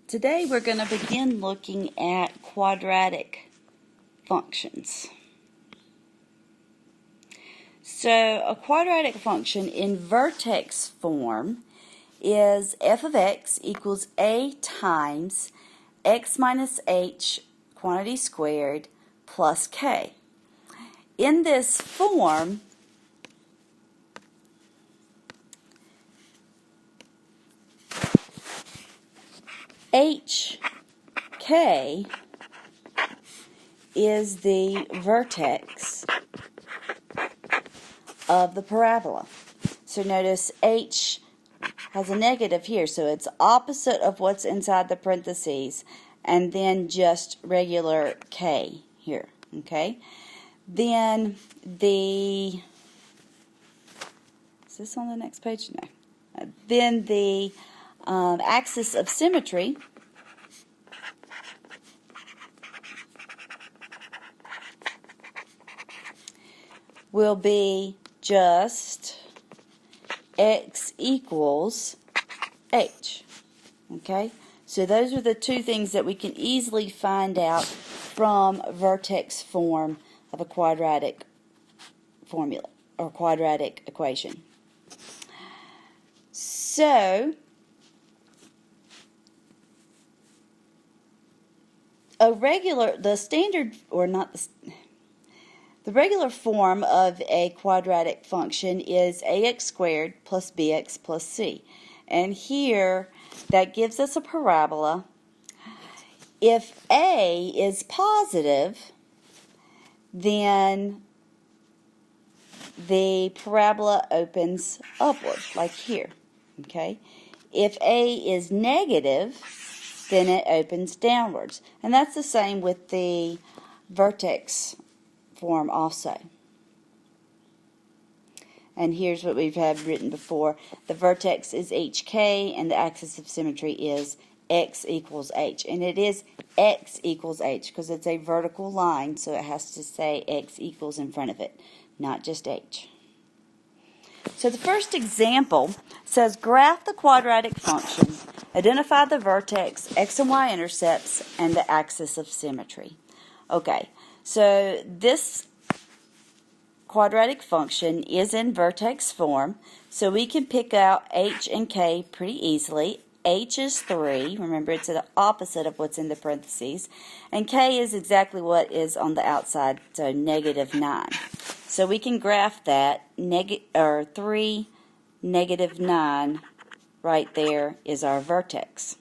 Today we're going to begin looking at quadratic functions. So a quadratic function in vertex form is f of x equals a times x minus h quantity squared plus k. In this form, hk is the vertex of the parabola. So notice h has a negative here, so it's opposite of what's inside the parentheses, and then just regular k here, okay? Then is this on the next page? No. Then the axis of symmetry will be just x equals h. Okay? So those are the two things that we can easily find out from vertex form of a quadratic formula or quadratic equation. So the regular form of a quadratic function is ax squared plus bx plus c. And here, that gives us a parabola. If a is positive, then the parabola opens upward, like here. Okay? If a is negative, then it opens downwards. And that's the same with the vertex form also. And here's what we've had written before. The vertex is hk and the axis of symmetry is x equals h. And it is x equals h because it's a vertical line, so it has to say x equals in front of it, not just h. So the first example says graph the quadratic function, identify the vertex, x and y intercepts, and the axis of symmetry. Okay, so this quadratic function is in vertex form, so we can pick out h and k pretty easily. H is 3, remember it's the opposite of what's in the parentheses, and k is exactly what is on the outside, so negative 9. So we can graph that, 3, negative 9, right there is our vertex.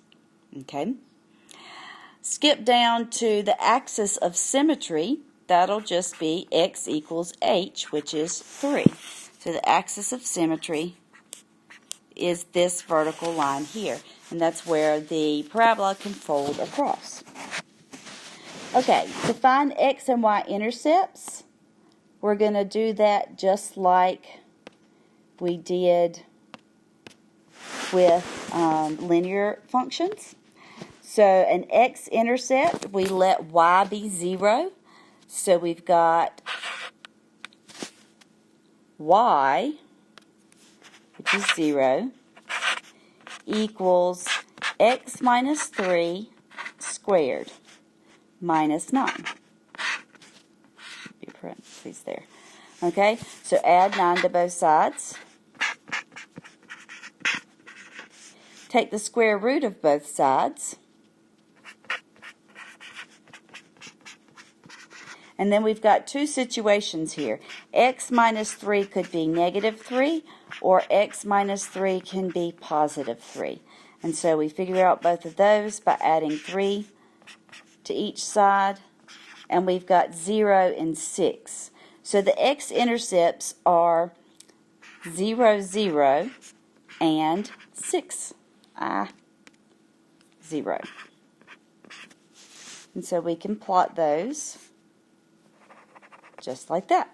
Okay? Skip down to the axis of symmetry. That'll just be x equals h, which is 3. So the axis of symmetry is this vertical line here. And that's where the parabola can fold across. Okay, to find x and y intercepts, we're going to do that just like we did with linear functions. So an x-intercept, we let y be 0. So we've got y, which is 0, equals x minus 3 squared minus 9. Be parentheses there. Okay, so add 9 to both sides. Take the square root of both sides. And then we've got two situations here. X minus 3 could be negative 3, or x minus 3 can be positive 3. And so we figure out both of those by adding 3 to each side. And we've got 0 and 6. So the x-intercepts are 0, 0, and 6. 0. And so we can plot those just like that.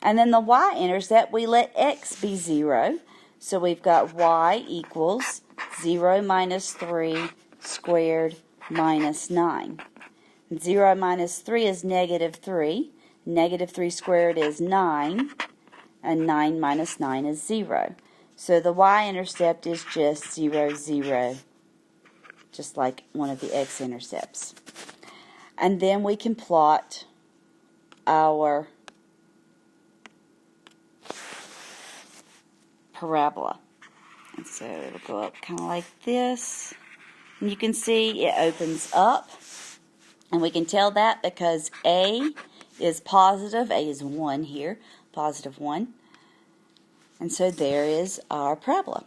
And then the y-intercept, we let x be 0. So we've got y equals 0 minus 3 squared minus 9. 0 minus 3 is negative 3. Negative 3 squared is 9. And 9 minus 9 is 0. So the y-intercept is just 0, 0, just like one of the x-intercepts. And then we can plot our parabola. And so it'll go up kind of like this. And you can see it opens up. And we can tell that because A is positive. A is 1 here, positive 1. And so there is our parabola.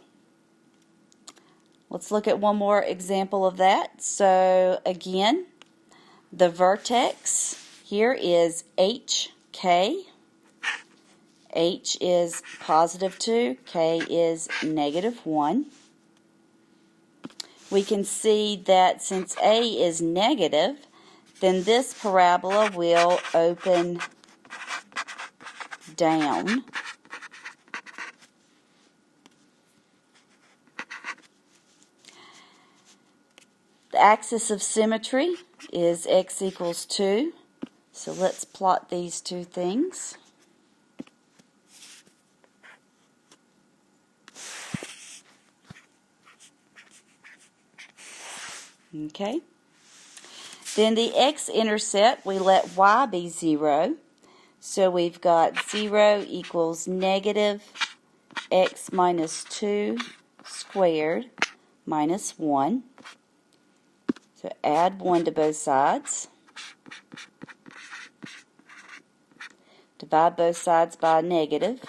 Let's look at one more example of that. So again, the vertex here is HK. H is positive 2, K is negative 1. We can see that since A is negative, then this parabola will open down. The axis of symmetry is x equals 2. So let's plot these two things. Okay. Then the x-intercept, we let y be 0. So we've got 0 equals negative x minus 2 squared minus 1. So add 1 to both sides. Divide both sides by a negative.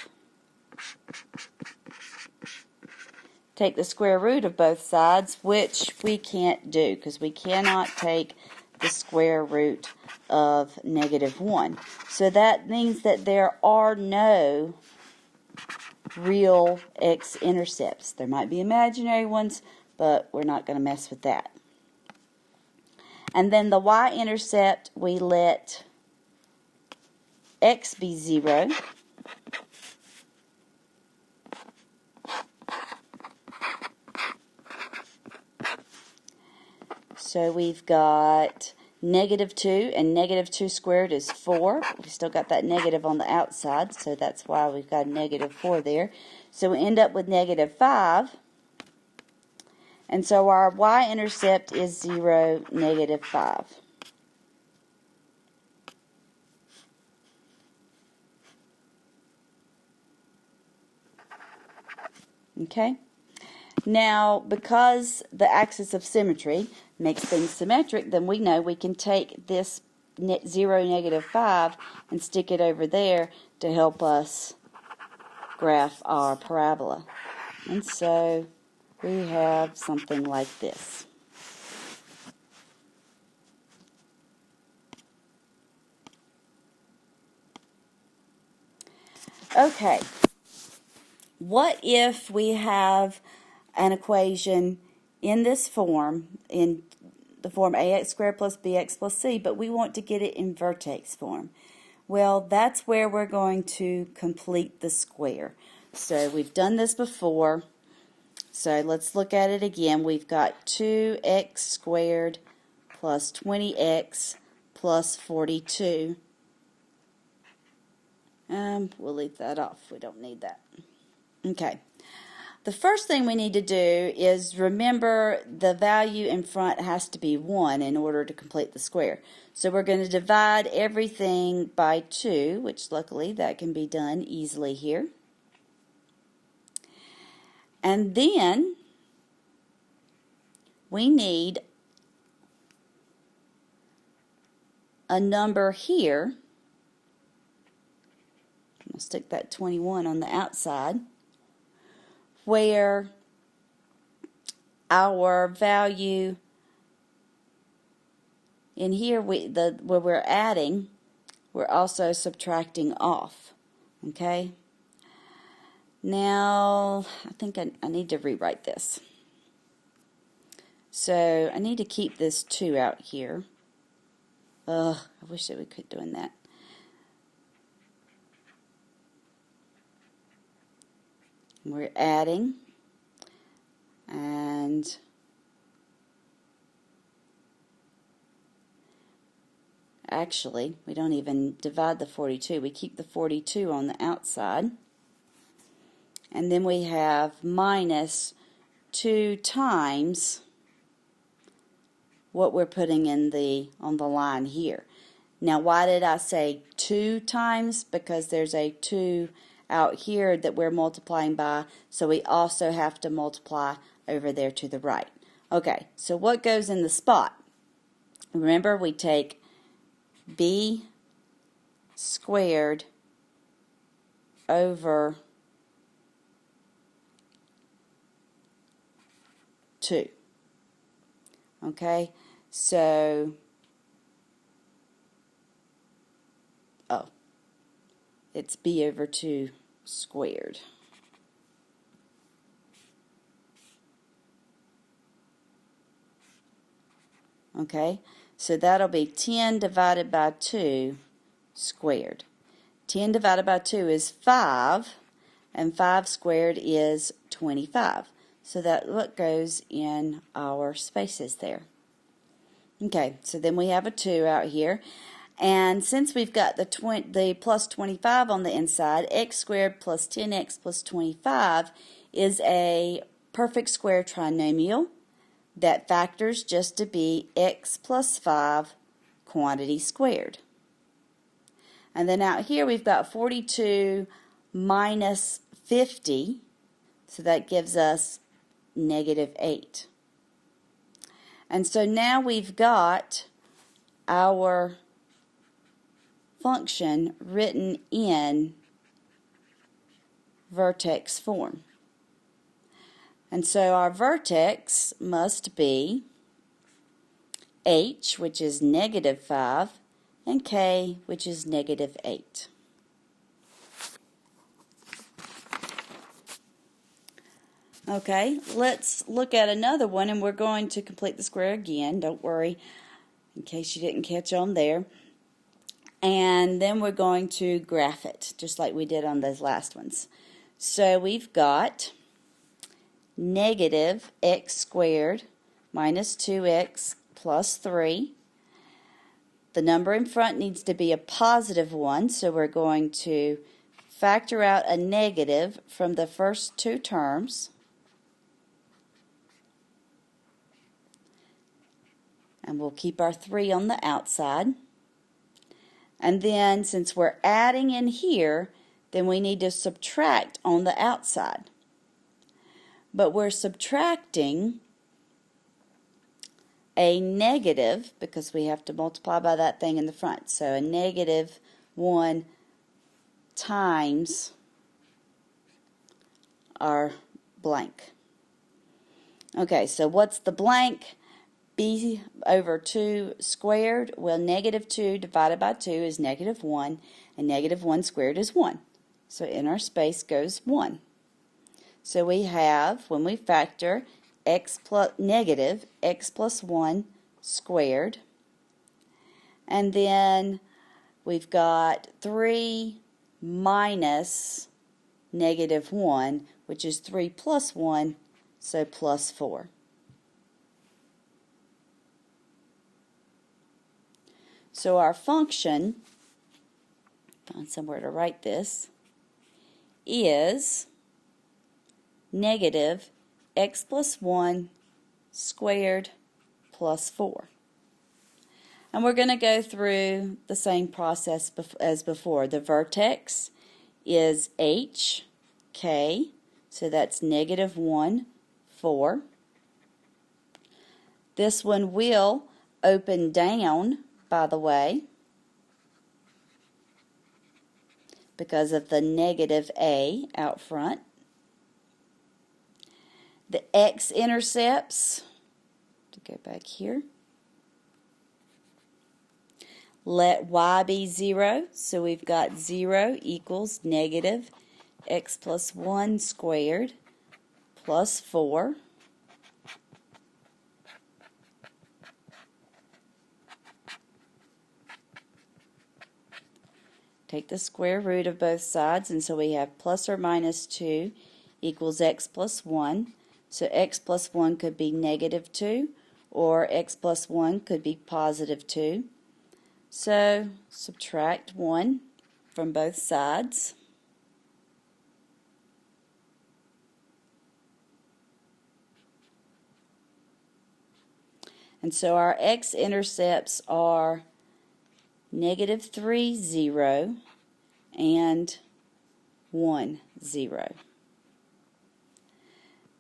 Take the square root of both sides, which we can't do because we cannot take the square root of negative 1. So that means that there are no real x-intercepts. There might be imaginary ones, but we're not going to mess with that. And then the y-intercept, we let x be 0. So we've got negative 2, and negative 2 squared is 4. We've still got that negative on the outside, so that's why we've got a negative 4 there. So we end up with negative 5. And so our y-intercept is 0, negative 5. Okay? Now, because the axis of symmetry makes things symmetric, then we know we can take this 0, negative 5 and stick it over there to help us graph our parabola. And so we have something like this. Okay, what if we have an equation in this form, in the form ax squared plus bx plus c, but we want to get it in vertex form? Well, that's where we're going to complete the square. So we've done this before. So let's look at it again. We've got 2x squared plus 20x plus 42. We'll leave that off. We don't need that. Okay. The first thing we need to do is remember the value in front has to be 1 in order to complete the square. So we're going to divide everything by 2, which luckily that can be done easily here. And then we need a number here. I'll stick that 21 on the outside, where our value in here, where we're adding, we're also subtracting off. Okay? Now, I think I need to rewrite this. So I need to keep this 2 out here. I wish that we could doing that. We're adding, and actually, we don't even divide the 42. We keep the 42 on the outside. And then we have minus 2 times what we're putting in on the line here. Now, why did I say 2 times? Because there's a 2 out here that we're multiplying by, so we also have to multiply over there to the right. Okay, so what goes in the spot? Remember, we take b squared over 2. Okay, so, it's b over 2 squared. Okay, so that'll be 10 divided by 2 squared. 10 divided by 2 is 5, and 5 squared is 25. So that's what goes in our spaces there. Okay, so then we have a 2 out here. And since we've got the plus 25 on the inside, x squared plus 10x plus 25 is a perfect square trinomial that factors just to be x plus 5 quantity squared. And then out here we've got 42 minus 50, so that gives us -8. And so now we've got our function written in vertex form. And so our vertex must be h, which is -5, and k, which is -8. Okay, let's look at another one, and we're going to complete the square again. Don't worry, in case you didn't catch on there. And then we're going to graph it, just like we did on those last ones. So we've got -x squared minus 2x plus 3. The number in front needs to be a positive one, so we're going to factor out a negative from the first 2 terms. And we'll keep our 3 on the outside. And then, since we're adding in here, then we need to subtract on the outside. But we're subtracting a negative because we have to multiply by that thing in the front. So a -1 times our blank. Okay, so what's the blank? B over 2 squared. Well, -2 divided by 2 is -1, and -1 squared is 1. So in our space goes 1. So we have, when we factor, x plus 1 squared. And then we've got 3 minus -1, which is 3 plus 1, so plus 4. So our function, find somewhere to write this, is -x plus 1 squared plus 4. And we're going to go through the same process as before. The vertex is hk, so that's -1, 4. This one will open down, by the way, because of the -a out front. The x-intercepts, to go back here, let y be 0, so we've got 0 equals -x plus 1 squared plus 4. Take the square root of both sides, and so we have plus or minus 2 equals x plus 1. So x plus 1 could be -2, or x plus 1 could be +2. So subtract 1 from both sides. And so our x-intercepts are -3, 0, and 1, 0.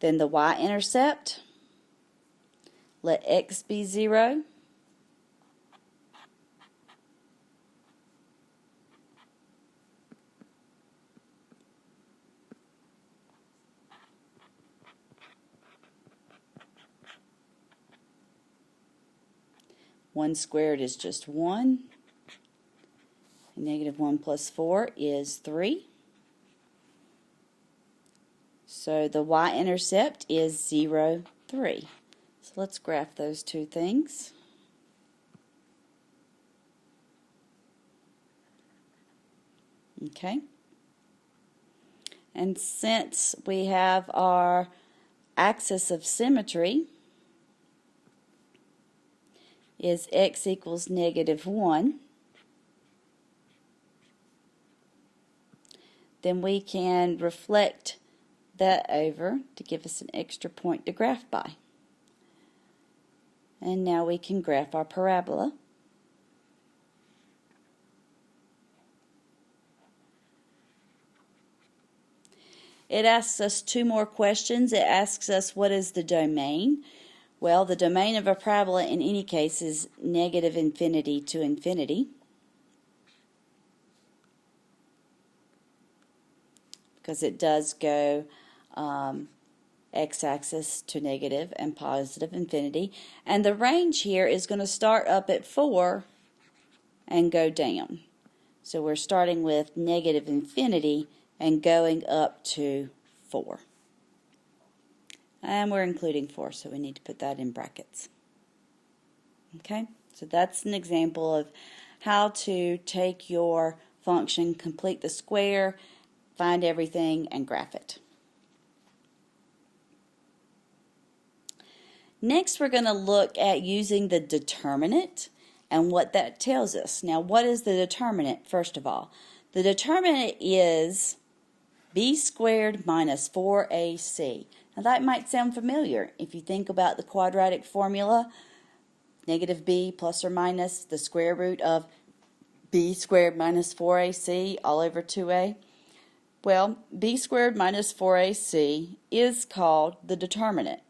Then the y-intercept, let x be 0. One squared is just 1. And -1 plus 4 is 3. So the y-intercept is 0, 3. So let's graph those two things. Okay. And since we have our axis of symmetry is x equals -1, then we can reflect that over to give us an extra point to graph by. And now we can graph our parabola. It asks us two more questions. It asks us, what is the domain? Well, the domain of a parabola in any case is -infinity to infinity, because it does go x-axis to negative and positive infinity. And the range here is going to start up at 4 and go down. So we're starting with -infinity and going up to 4. And we're including 4, so we need to put that in brackets. Okay, so that's an example of how to take your function, complete the square, find everything, and graph it. Next, we're going to look at using the determinant and what that tells us. Now, what is the determinant, first of all? The determinant is b squared minus 4ac. Now, that might sound familiar. If you think about the quadratic formula, -b plus or minus the square root of b squared minus 4ac all over 2a. Well, b squared minus 4ac is called the determinant.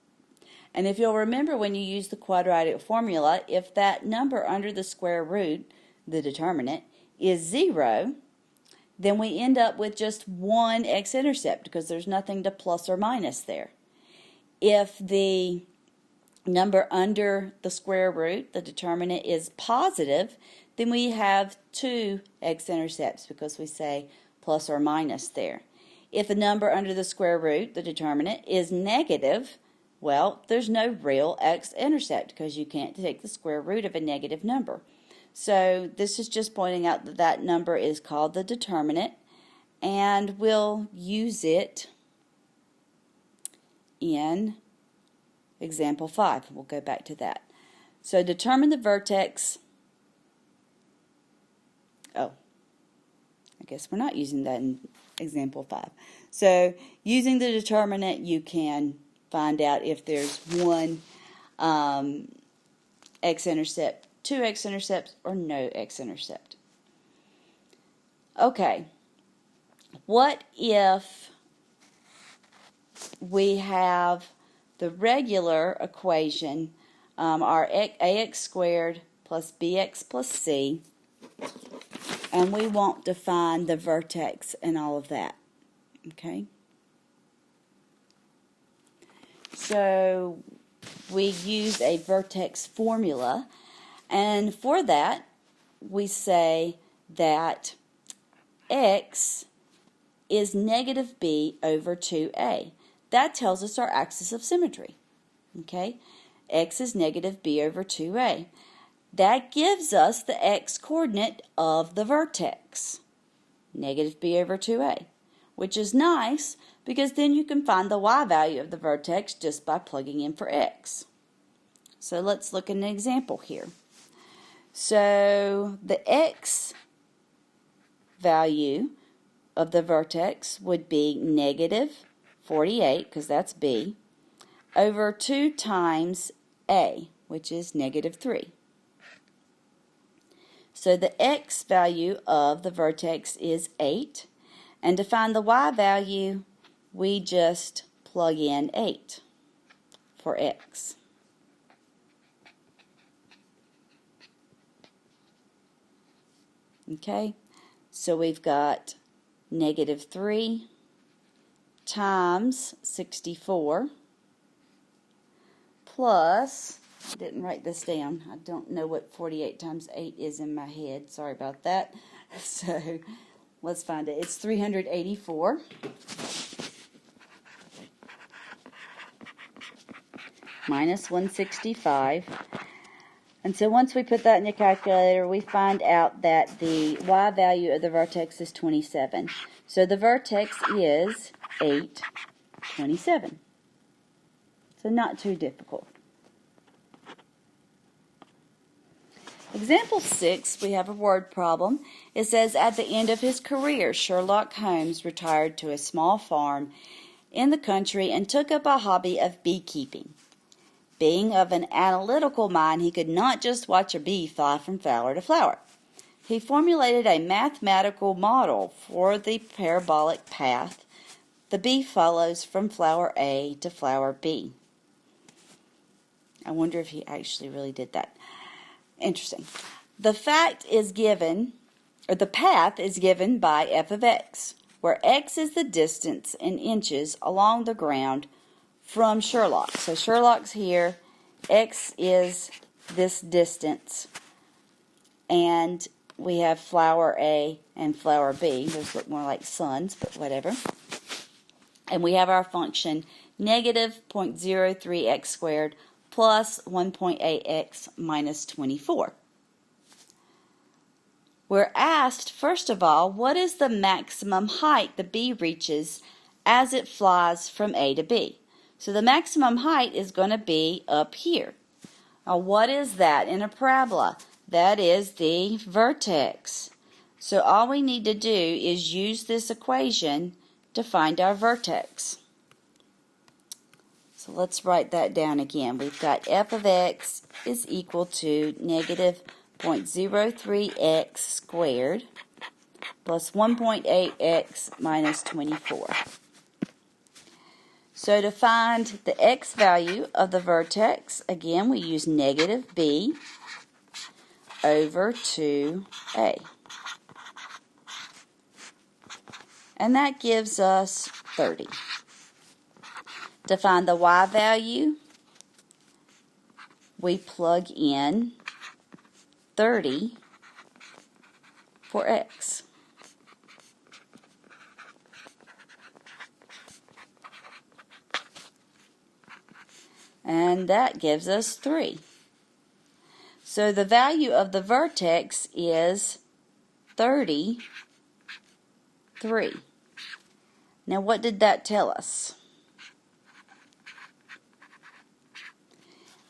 And if you'll remember when you use the quadratic formula, if that number under the square root, the determinant, is 0, then we end up with just one x-intercept because there's nothing to plus or minus there. If the number under the square root, the determinant, is positive, then we have two x-intercepts because we say plus or minus there. If the number under the square root, the determinant, is negative, well, there's no real x-intercept because you can't take the square root of a negative number. So this is just pointing out that that number is called the determinant, and we'll use it in example 5. We'll go back to that. So determine the vertex. Oh, I guess we're not using that in example 5. So using the determinant, you can find out if there's one x-intercept, two x-intercepts, or no x-intercept. Okay, what if we have the regular equation, our ax squared plus bx plus c, and we want to find the vertex and all of that? Okay. So we use a vertex formula, and for that we say that x is -b over 2a. That tells us our axis of symmetry. Okay, x is -b over 2a. That gives us the x coordinate of the vertex, -b over 2a, which is nice because then you can find the y value of the vertex just by plugging in for x. So let's look at an example here. So the x value of the vertex would be -48, because that's b, over 2 times a. which is -3. So the x value of the vertex is 8. And to find the y value, we just plug in 8 for x. Okay, so we've got -3 times 64 plus, I didn't write this down. I don't know what 48 times 8 is in my head. Sorry about that. So let's find it. It's 384 minus 165. And so once we put that in the calculator, we find out that the y value of the vertex is 27. So the vertex is 8, 27. So not too difficult. Example 6, we have a word problem. It says, at the end of his career, Sherlock Holmes retired to a small farm in the country and took up a hobby of beekeeping. Being of an analytical mind, he could not just watch a bee fly from flower to flower. He formulated a mathematical model for the parabolic path the bee follows from flower A to flower B. I wonder if he actually really did that. Interesting. The path is given by f of x, where x is the distance in inches along the ground from Sherlock. So Sherlock's here, x is this distance, and we have flower A and flower B. Those look more like suns, but whatever. And we have our function -0.03x squared plus 1.8x minus 24. We're asked, first of all, what is the maximum height the bee reaches as it flies from A to B? So the maximum height is going to be up here. Now what is that in a parabola? That is the vertex. So all we need to do is use this equation to find our vertex. So let's write that down again. We've got f of x is equal to -0.03x squared plus 1.8x minus 24. So to find the x value of the vertex, again, we use -b over 2a. And that gives us 30. To find the y value, we plug in 30 for x. And that gives us 3. So the value of the vertex is 33. Now what did that tell us?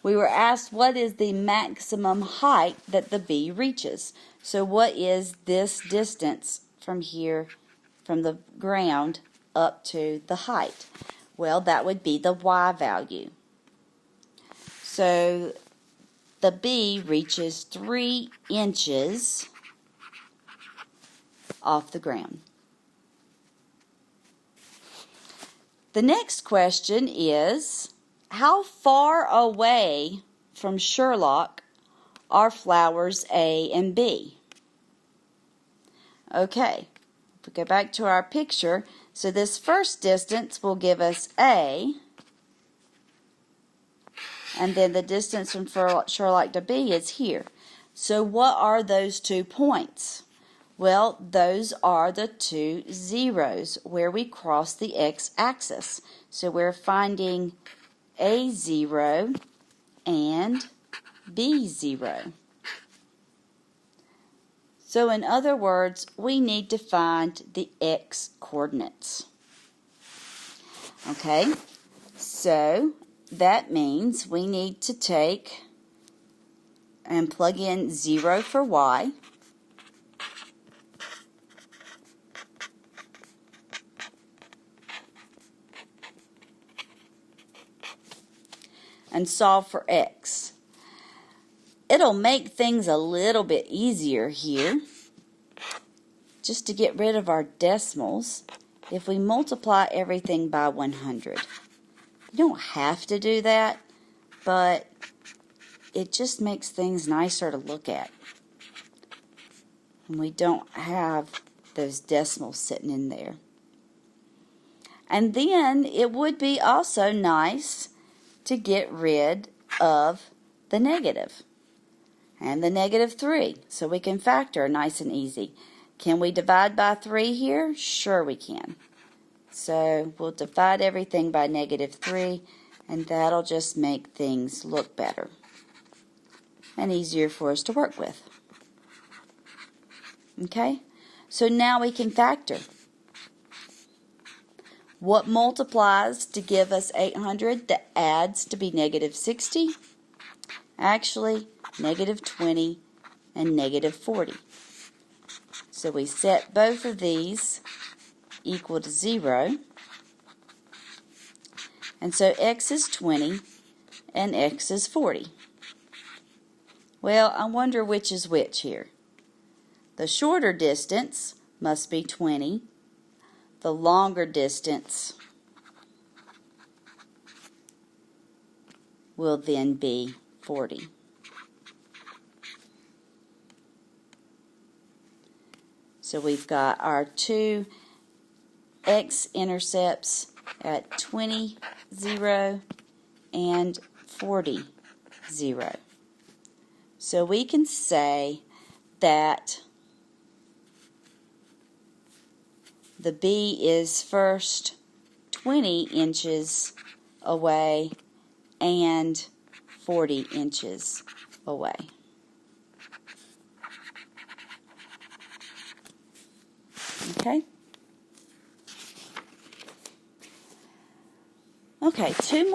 We were asked what is the maximum height that the bee reaches. So what is this distance from here, from the ground up to the height? Well, that would be the y value. So the bee reaches 3 inches off the ground. The next question is, how far away from Sherlock are flowers A and B? Okay, if we go back to our picture, so this first distance will give us A, and then the distance from Sherlock to B is here. So what are those 2 points? Well, those are the 2 zeros where we cross the x-axis. So we're finding A0 and B0. So in other words, we need to find the x coordinates. Okay, so that means we need to take and plug in 0 for y, and solve for x. it'll make things a little bit easier here, just to get rid of our decimals, if we multiply everything by 100. You don't have to do that, but it just makes things nicer to look at. And we don't have those decimals sitting in there. And then it would be also nice to get rid of the negative and the -3, so we can factor nice and easy. Can we divide by 3 here? Sure we can. So we'll divide everything by -3, and that'll just make things look better and easier for us to work with. Okay? So now we can factor. What multiplies to give us 800 that adds to be -60? Actually, -20 and -40. So we set both of these equal to 0. And so x is 20 and x is 40. Well, I wonder which is which here. The shorter distance must be 20. The longer distance will then be 40. So we've got our two x-intercepts at 20, 0, and 40, 0. So we can say that the B is first 20 inches away and 40 inches away. Okay? Okay, two more.